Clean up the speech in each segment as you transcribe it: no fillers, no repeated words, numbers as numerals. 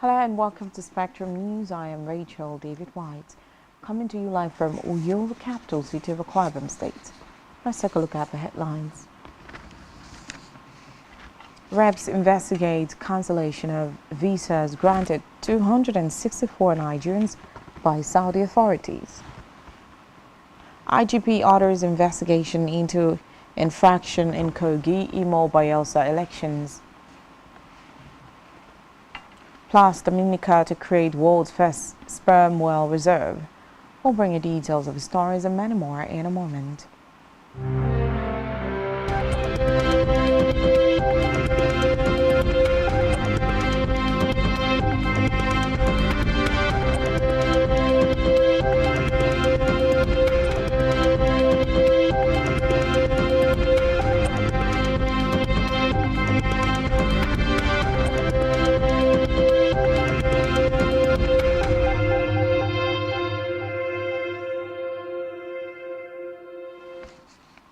Hello and welcome to Spectrum News. I am Rachel David White, coming to you live from Uyo, the capital city of Akwa Ibom State. Let's take a look at the headlines. Reps investigate cancellation of visas granted 264 Nigerians by Saudi authorities. IGP orders investigation into infraction in Kogi, Imo, Bayelsa elections. Plus, Dominica to create world's first sperm whale reserve. We'll bring you details of the stories and many more in a moment.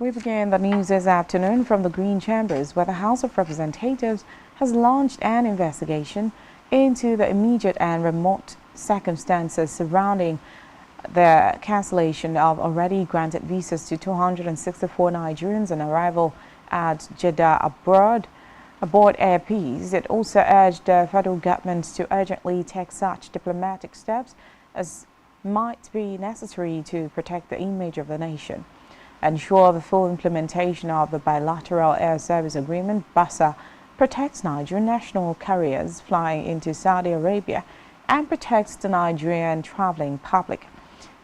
We begin the news this afternoon from the Green Chambers, where the House of Representatives has launched an investigation into the immediate and remote circumstances surrounding the cancellation of already granted visas to 264 Nigerians on arrival at Jeddah aboard Air Peace. It also urged the federal government to urgently take such diplomatic steps as might be necessary to protect the image of the nation. Ensure the full implementation of the bilateral air service agreement. BASA protects Nigerian national carriers flying into Saudi Arabia and protects the Nigerian traveling public.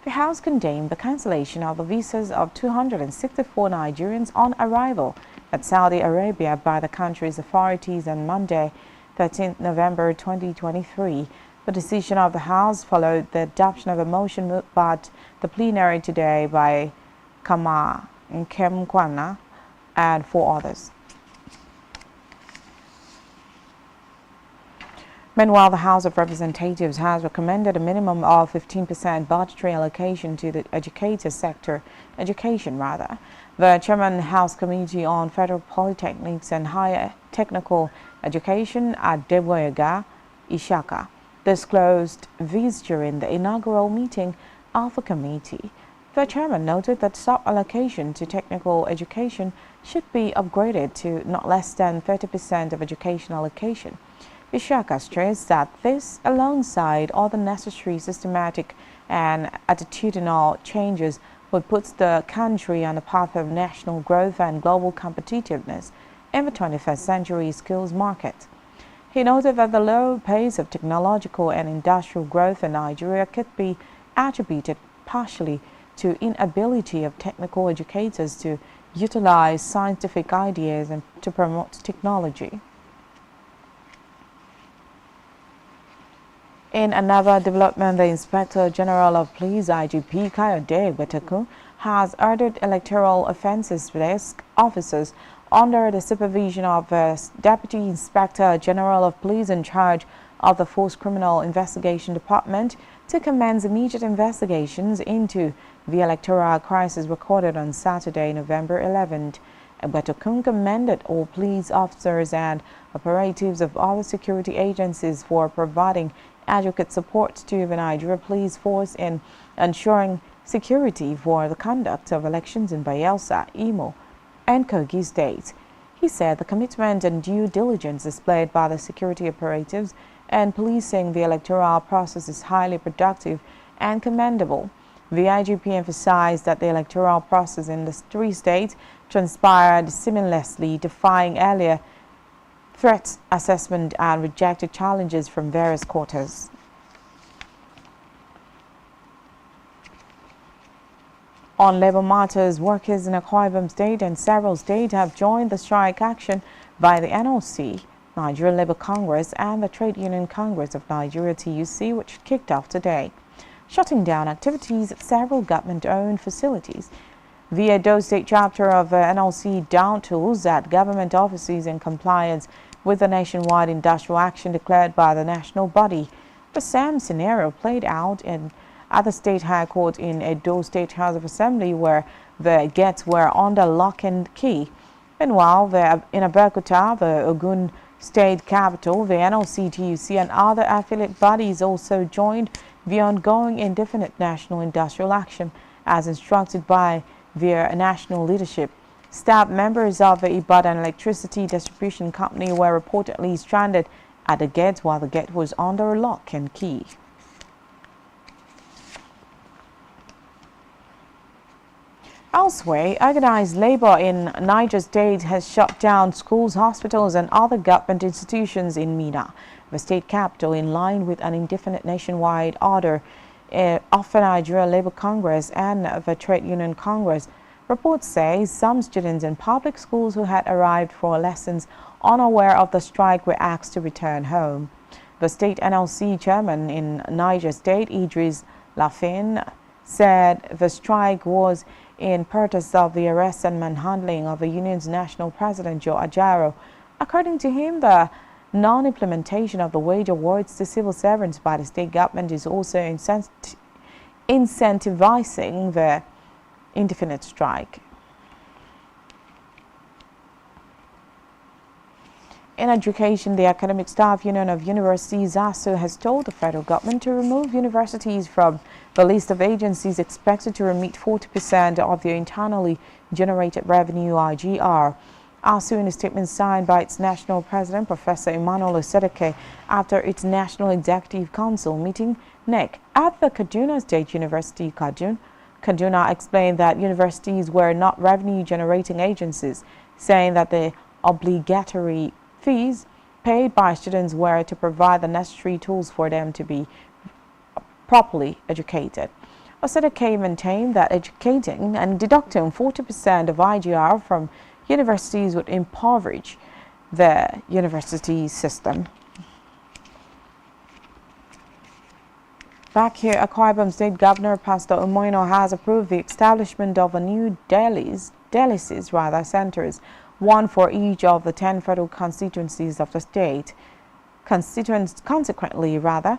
The House condemned the cancellation of the visas of 264 Nigerians on arrival at Saudi Arabia by the country's authorities on Monday, 13 November 2023. The decision of the House followed the adoption of a motion moved by the plenary today by Kama Nkemkwana and 4 others. Meanwhile, the House of Representatives has recommended a minimum of 15% budgetary allocation to the education. The Chairman House Committee on Federal Polytechnics and Higher Technical Education at Deboyega, Ishaka, disclosed these during the inaugural meeting of the committee. The chairman noted that sub-allocation to technical education should be upgraded to not less than 30% of education allocation. Ishaka stressed that this, alongside all the necessary systematic and attitudinal changes, would put the country on the path of national growth and global competitiveness in the 21st century skills market. He noted that the low pace of technological and industrial growth in Nigeria could be attributed partially to inability of technical educators to utilize scientific ideas and to promote technology. In another development, the Inspector General of Police IGP Kayode Wetaku has ordered electoral offences desk officers under the supervision of the Deputy Inspector General of Police in charge of the Force Criminal Investigation Department to commence immediate investigations into the electoral crisis recorded on Saturday, November 11th. Wetaku commended all police officers and operatives of other security agencies for providing adequate support to the Nigeria Police Force in ensuring security for the conduct of elections in Bayelsa, Imo, and Kogi states. He said the commitment and due diligence displayed by the security operatives and policing the electoral process is highly productive and commendable. The IGP emphasized that the electoral process in the 3 states transpired seamlessly, defying earlier threat assessment and rejected challenges from various quarters. On labor matters, workers in Akwa Ibom State and several states have joined the strike action by the NLC, Nigeria Labour Congress, and the Trade Union Congress of Nigeria TUC, which kicked off today, shutting down activities at several government-owned facilities. The Edo State chapter of NLC down tools at government offices in compliance with the nationwide industrial action declared by the national body. The same scenario played out at the State High Court in Edo State House of Assembly, where the gates were under lock and key. Meanwhile, in Abeokuta, the Ogun state capital, the NLC-TUC and other affiliate bodies also joined the ongoing indefinite national industrial action as instructed by their national leadership. Staff members of the Ibadan Electricity Distribution Company were reportedly stranded at the gate while the gate was under lock and key. Elsewhere, organized labor in Niger State has shut down schools, hospitals and other government institutions in Minna, the state capital, in line with an indefinite nationwide order of the Nigeria Labour Congress and the Trade Union Congress. Reports say some students in public schools who had arrived for lessons unaware of the strike were asked to return home. The state NLC chairman in Niger State, Idris Lafin, said the strike was in protest of the arrest and manhandling of the union's national president, Joe Ajaro. According to him, the non-implementation of the wage awards to civil servants by the state government is also incentivizing the indefinite strike. In education, the Academic Staff Union of Universities, ASU, has told the federal government to remove universities from the list of agencies expected to remit 40% of their internally generated revenue, IGR. ASU, in a statement signed by its national president, Professor Emmanuel Osedeke, after its National Executive Council meeting, NEC, at the Kaduna State University, Kaduna explained that universities were not revenue-generating agencies, saying that the obligatory fees paid by students were to provide the necessary tools for them to be properly educated. Osedeke maintained that educating and deducting 40% of IGR from universities would impoverish the university system. Back here, Akwa Ibom State Governor Pastor Umoino has approved the establishment of a new dialysis centers, one for each of the 10 federal constituencies of the state. Consequently, the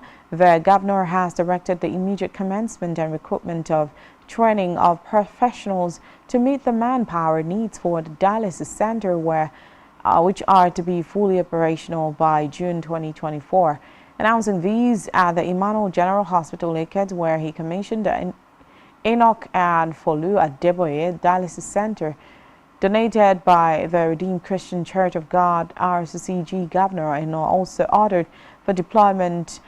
governor has directed the immediate commencement and recruitment of training of professionals to meet the manpower needs for the dialysis center, which are to be fully operational by June 2024. Announcing these at the Emmanuel General Hospital, Lekki, where he commissioned the Enoch and Folu Adeboye Dialysis Center, donated by the Redeemed Christian Church of God, RCCG. Governor also ordered the deployment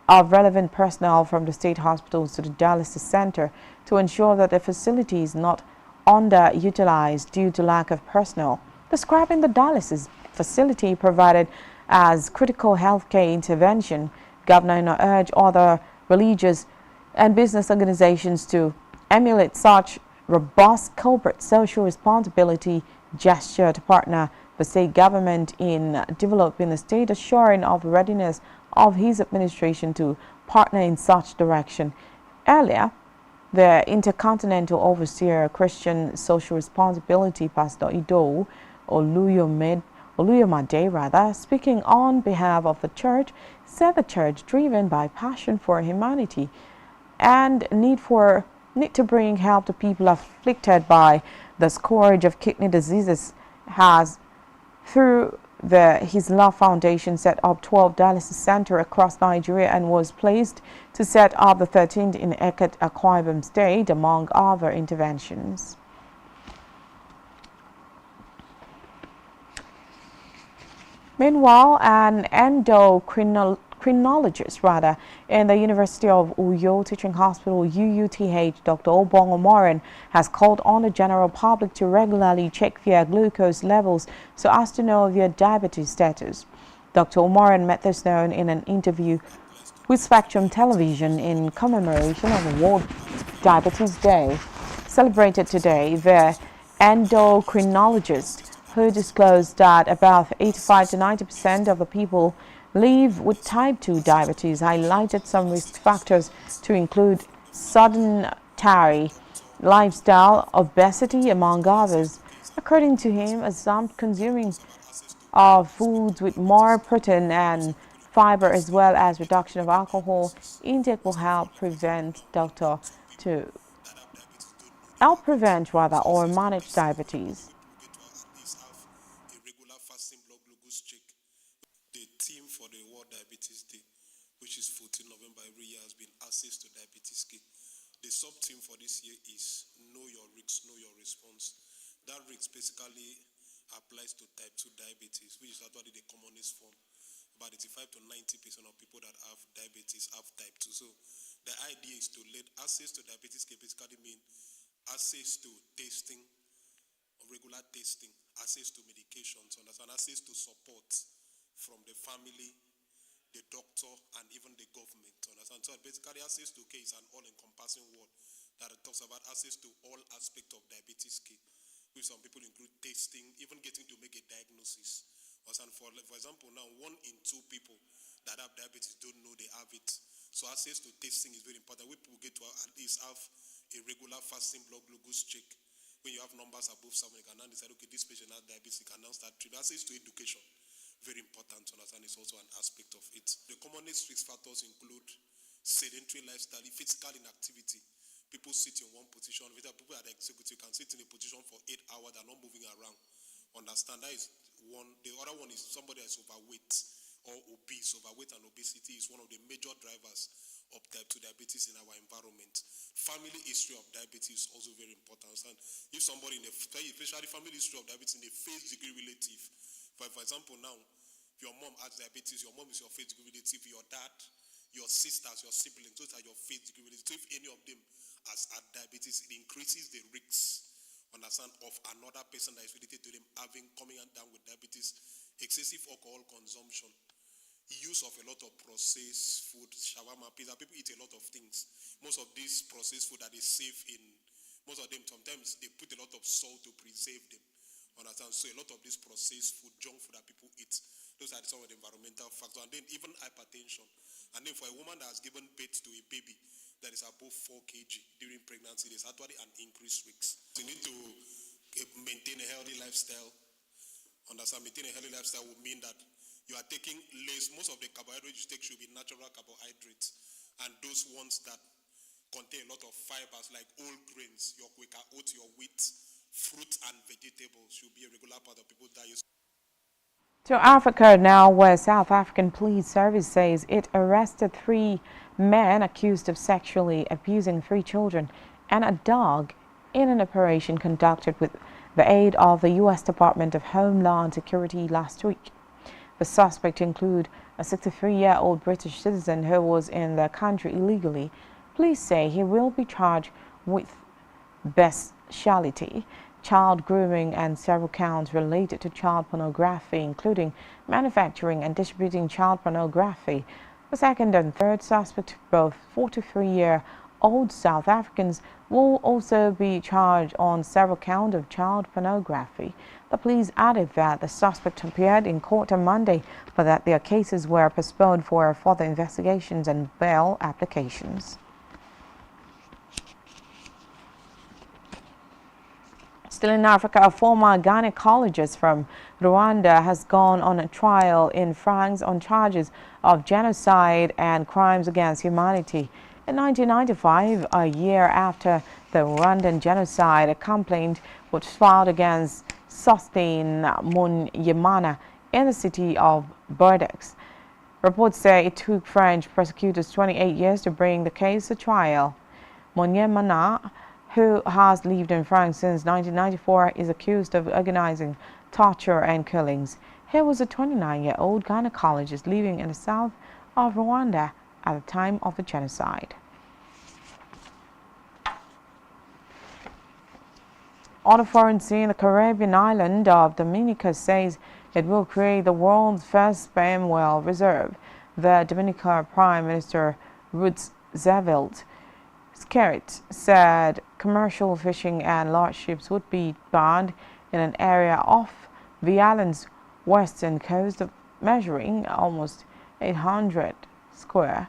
of relevant personnel from the state hospitals to the dialysis center to ensure that the facility is not underutilized due to lack of personnel. Describing the dialysis facility provided as critical healthcare intervention, Governor urged other religious and business organizations to emulate such robust corporate social responsibility gesture to partner the state government in developing the state, assuring of the readiness of his administration to partner in such direction. Earlier, the Intercontinental Overseer of Christian Social Responsibility, Pastor Ido Oluyomade, speaking on behalf of the church, said the church, driven by passion for humanity and need to bring help to people afflicted by the scourge of kidney diseases, has, through the His Love Foundation, set up 12 dialysis centers across Nigeria and was placed to set up the 13th in Eket, Akwa Ibom State, among other interventions. Meanwhile, an endocrinologist in the University of Uyo Teaching Hospital, UUTH, Dr. Obong Omoren, has called on the general public to regularly check their glucose levels so as to know their diabetes status. Dr. Omoren made this known in an interview with Spectrum Television in commemoration of the World Diabetes Day, celebrated today. The endocrinologist, who disclosed that about 85 to 90% of the people live with type 2 diabetes, highlighted some risk factors to include sedentary lifestyle, obesity, among others. According to him, assumed consuming of foods with more protein and fiber, as well as reduction of alcohol intake, will help prevent or manage diabetes. for the World Diabetes Day, which is 14 November every year, has been access to diabetes care. The sub-theme for this year is Know Your Risks, Know Your Response. That risk basically applies to type 2 diabetes, which is actually the commonest form. About 85 to 90% of people that have diabetes have type 2. So the idea is to let access to diabetes care basically mean access to testing, regular testing, access to medications, and access to support from the family, the doctor, and even the government. Understand? So basically, access to care is an all-encompassing word that talks about access to all aspects of diabetes care, which some people include testing, even getting to make a diagnosis. For example, now 1 in 2 people that have diabetes don't know they have it. So access to testing is very important. We people get to at least have a regular fasting blood glucose check. When you have numbers above 7, you can now decide, okay, this patient has diabetes, you can now start treatment. Access to education, very important to understand, is also an aspect of it. The commonest risk factors include sedentary lifestyle, physical inactivity. People sit in one position. People at the executive can sit in a position for 8 hours, they're not moving around. Understand, that is one. The other one is somebody that's overweight or obese. Overweight and obesity is one of the major drivers of type 2 diabetes in our environment. Family history of diabetes is also very important. And if somebody in the, especially family history of diabetes in the first degree relative, for example, now, if your mom has diabetes, your mom is your first degree relative, your dad, your sisters, your siblings, those are your first degree relatives. So if any of them has had diabetes, it increases the risks, understand, of another person that is related to them coming down with diabetes. Excessive alcohol consumption, use of a lot of processed food, shawarma, pizza. People eat a lot of things. Most of these processed food that they save in, most of them, sometimes they put a lot of salt to preserve them. Understand? So a lot of this processed food, junk food that people eat, those are some of the environmental factors. And then even hypertension. And then for a woman that has given birth to a baby that is above 4 kg during pregnancy, there's actually an increased risk. You need to maintain a healthy lifestyle. Understand? Maintain a healthy lifestyle would mean that you are taking less. Most of the carbohydrates you take should be natural carbohydrates, and those ones that contain a lot of fibers like whole grains, your Quaker oats, your wheat, fruits and vegetables should be a regular part of people's diet. To Africa now, where South African Police Service says it arrested 3 men accused of sexually abusing 3 children and a dog in an operation conducted with the aid of the U.S. Department of Homeland Security last week. The suspects include a 63-year-old British citizen who was in the country illegally. Police say he will be charged with bestiality, child grooming, and several counts related to child pornography, including manufacturing and distributing child pornography. The second and third suspects, both 43-year-old South Africans, will also be charged on several counts of child pornography. The police added that the suspect appeared in court on Monday, but that their cases were postponed for further investigations and bail applications. Still in Africa, a former gynecologist from Rwanda has gone on a trial in France on charges of genocide and crimes against humanity. In 1995, a year after the Rwandan genocide, a complaint was filed against Sosthene Munyemana in the city of Bordeaux. Reports say it took French prosecutors 28 years to bring the case to trial. Munyemana, who has lived in France since 1994, is accused of organizing torture and killings. He was a 29-year-old gynecologist living in the south of Rwanda at the time of the genocide. On a foreign scene, the Caribbean island of Dominica says it will create the world's first sperm whale reserve. The Dominica Prime Minister Roosevelt Skerrit said commercial fishing and large ships would be banned in an area off the island's western coast, measuring almost 800 square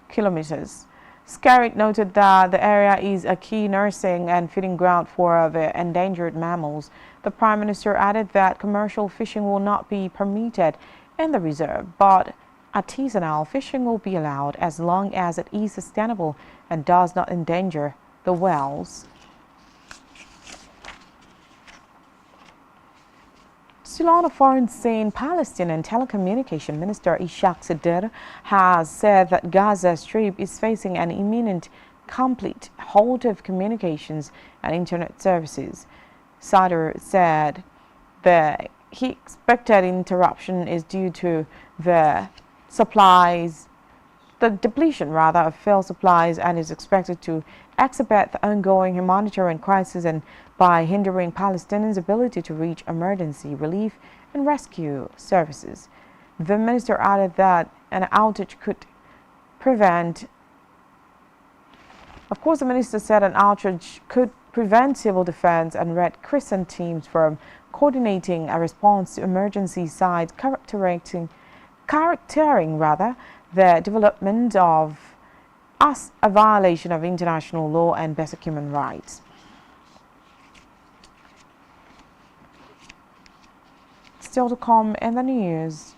kilometers. Skerrit noted that the area is a key nursing and feeding ground for the endangered mammals. The Prime Minister added that commercial fishing will not be permitted in the reserve, but artisanal fishing will be allowed as long as it is sustainable and does not endanger the whales. Still on a foreign scene, Palestinian Telecommunication Minister Ishaq Sadr has said that Gaza Strip is facing an imminent complete halt of communications and internet services. Sadr said that he expected interruption is due to the depletion of fuel supplies, and is expected to exacerbate the ongoing humanitarian crisis and by hindering Palestinians' ability to reach emergency relief and rescue services. The minister added that an outage could prevent the minister said an outage could prevent civil defense and Red Crescent teams from coordinating a response to emergency sites, characterizing the development of as a violation of international law and basic human rights. Still to come in the news,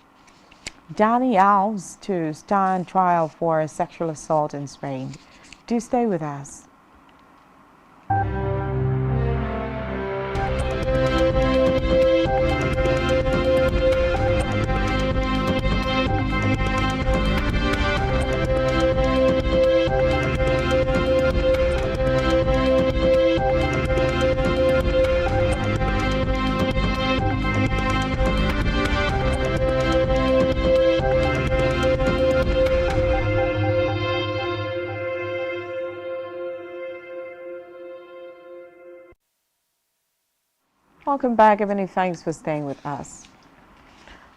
Dani Alves to stand trial for sexual assault in Spain. Do stay with us. Welcome back, and many thanks for staying with us.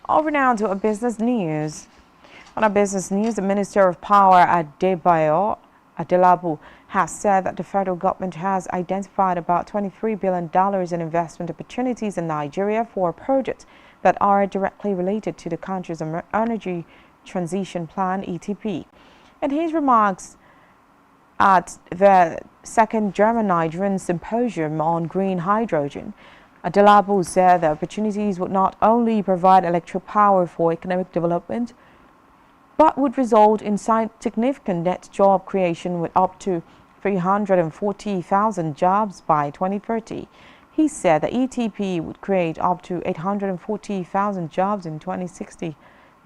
Over now to our business news. On our business news, the Minister of Power Adebayo Adelabu has said that the federal government has identified about $23 billion in investment opportunities in Nigeria for projects that are directly related to the country's energy transition plan, ETP. In his remarks at the second German-Nigerian Symposium on Green Hydrogen, Adelabu said the opportunities would not only provide electric power for economic development, but would result in significant net job creation with up to 340,000 jobs by 2030. He said the ETP would create up to 840,000 jobs in 2060,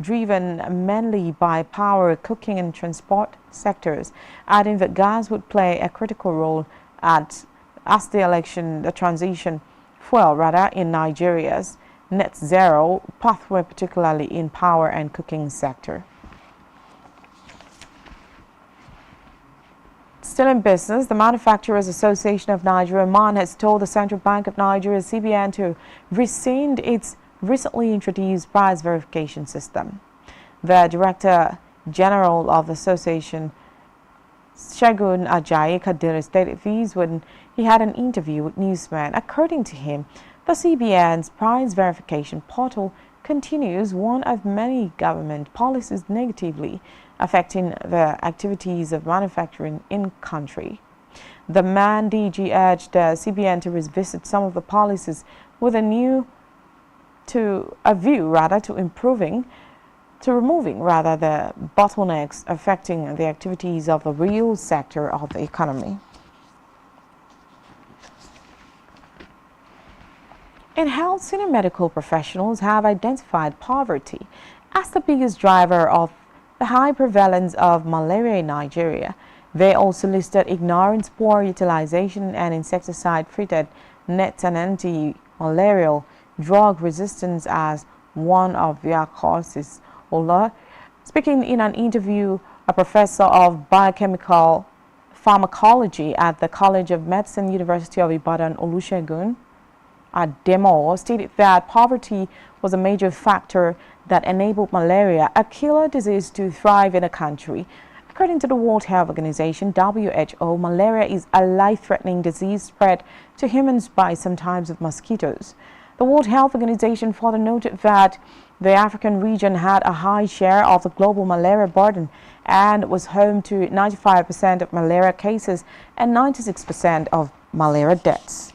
driven mainly by power, cooking and transport sectors, adding that gas would play a critical role as the transition fuel in Nigeria's net zero pathway, particularly in power and cooking sector. Still in business, the Manufacturers Association of Nigeria (MAN) has told the Central Bank of Nigeria (CBN) to rescind its recently introduced price verification system. The Director General of the association, Segun Ajayi Kadiri, stated these when he had an interview with newsmen. According to him, the CBN's price verification portal continues one of many government policies negatively affecting the activities of manufacturing in country. The MAN DG urged the CBN to revisit some of the policies with a view to removing the bottlenecks affecting the activities of the real sector of the economy. In health, senior medical professionals have identified poverty as the biggest driver of the high prevalence of malaria in Nigeria. They also listed ignorance, poor utilization, and insecticide-treated nets and anti-malarial drug resistance as one of their causes. Ola, speaking in an interview, a professor of biochemical pharmacology at the College of Medicine, University of Ibadan, Olusegun Ademo, stated that poverty was a major factor that enabled malaria, a killer disease, to thrive in a country. According to the World Health Organization, WHO, malaria is a life-threatening disease spread to humans by some types of mosquitoes. The World Health Organization further noted that the African region had a high share of the global malaria burden and was home to 95% of malaria cases and 96% of malaria deaths.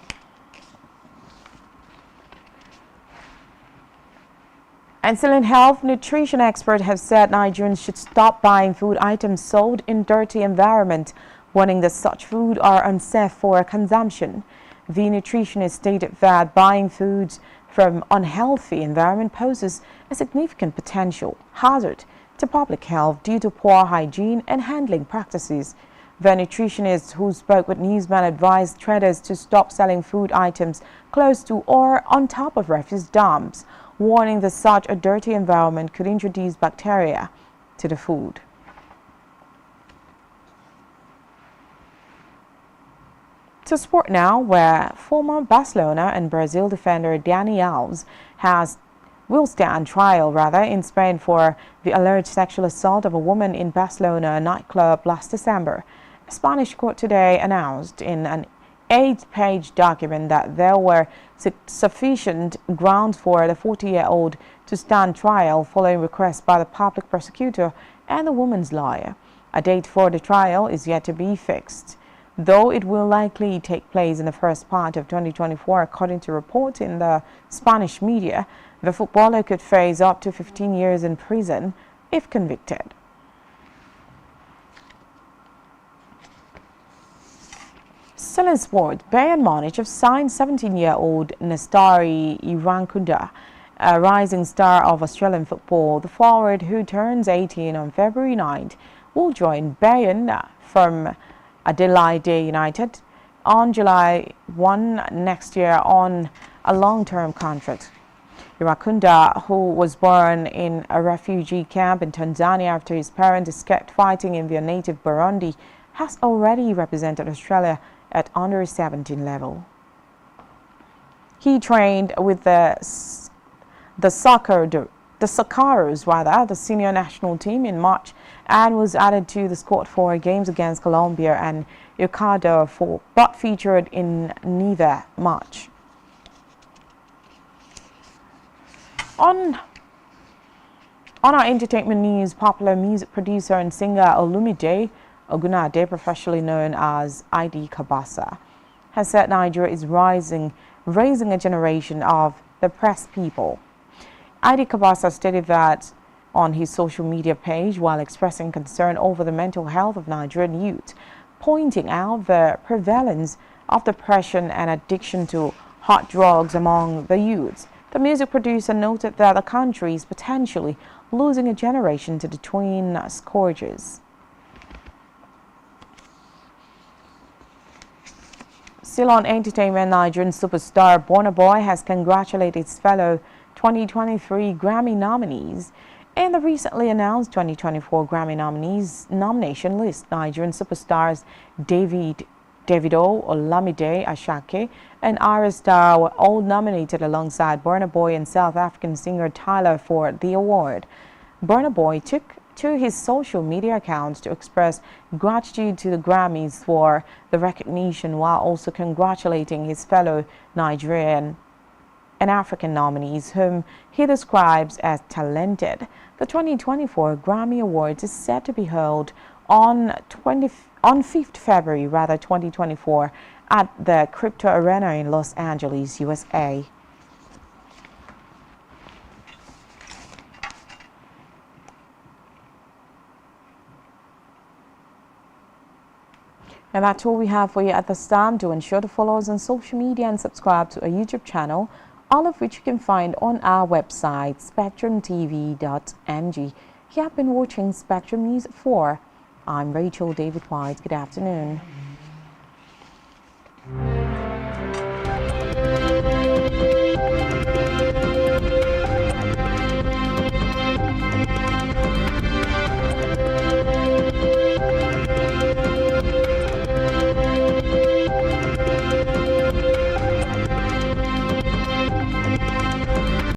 And still in health, nutrition experts have said Nigerians should stop buying food items sold in dirty environments, warning that such food are unsafe for consumption. The nutritionist stated that buying foods from unhealthy environment poses a significant potential hazard to public health due to poor hygiene and handling practices. The nutritionist who spoke with Newsman advised traders to stop selling food items close to or on top of refuse dumps, warning that such a dirty environment could introduce bacteria to the food. To sport now, where former Barcelona and Brazil defender Dani Alves will stand trial in Spain for the alleged sexual assault of a woman in Barcelona nightclub last December. A Spanish court today announced in an 8-page document that there were sufficient grounds for the 40-year-old to stand trial following requests by the public prosecutor and the woman's lawyer. A date for the trial is yet to be fixed, though it will likely take place in the first part of 2024, according to reports in the Spanish media. The footballer could face up to 15 years in prison if convicted. Still in sport, Bayern Munich have signed 17-year-old Nastari Irankunda, a rising star of Australian football. The forward, who turns 18 on February 9th, will join Bayern from Adelaide United on July 1 next year on a long-term contract. Irakunda, who was born in a refugee camp in Tanzania after his parents escaped fighting in their native Burundi, has already represented Australia at under 17 level. He trained with the Socceroos, the senior national team, in March and was added to the squad for games against Colombia and Ecuador, but featured in neither match. On our entertainment news, popular music producer and singer Olumide Ogunade, professionally known as ID Kabasa, has said Nigeria is raising a generation of the press people. ID Kabasa stated that on his social media page while expressing concern over the mental health of Nigerian youth, pointing out the prevalence of depression and addiction to hard drugs among the youths. The music producer noted that the country is potentially losing a generation to the twin scourges. Still on entertainment, Nigerian superstar Burna Boy has congratulated his fellow 2023 Grammy nominees. In the recently announced 2024 Grammy nominees nomination list, Nigerian superstars Davido, Olamide Asake, and Ira Star were all nominated alongside Burna Boy and South African singer Tyler for the award. Burna Boy took to his social media accounts to express gratitude to the Grammys for the recognition, while also congratulating his fellow Nigerian and African nominees, whom he describes as talented. The 2024 Grammy Awards is set to be held on 5th February 2024 at the Crypto Arena in Los Angeles, USA. And that's all we have for you at this time. Do ensure to follow us on social media and subscribe to our YouTube channel, all of which you can find on our website, SpectrumTv.ng. You have been watching Spectrum News at 4. I'm Rachel David White. Good afternoon.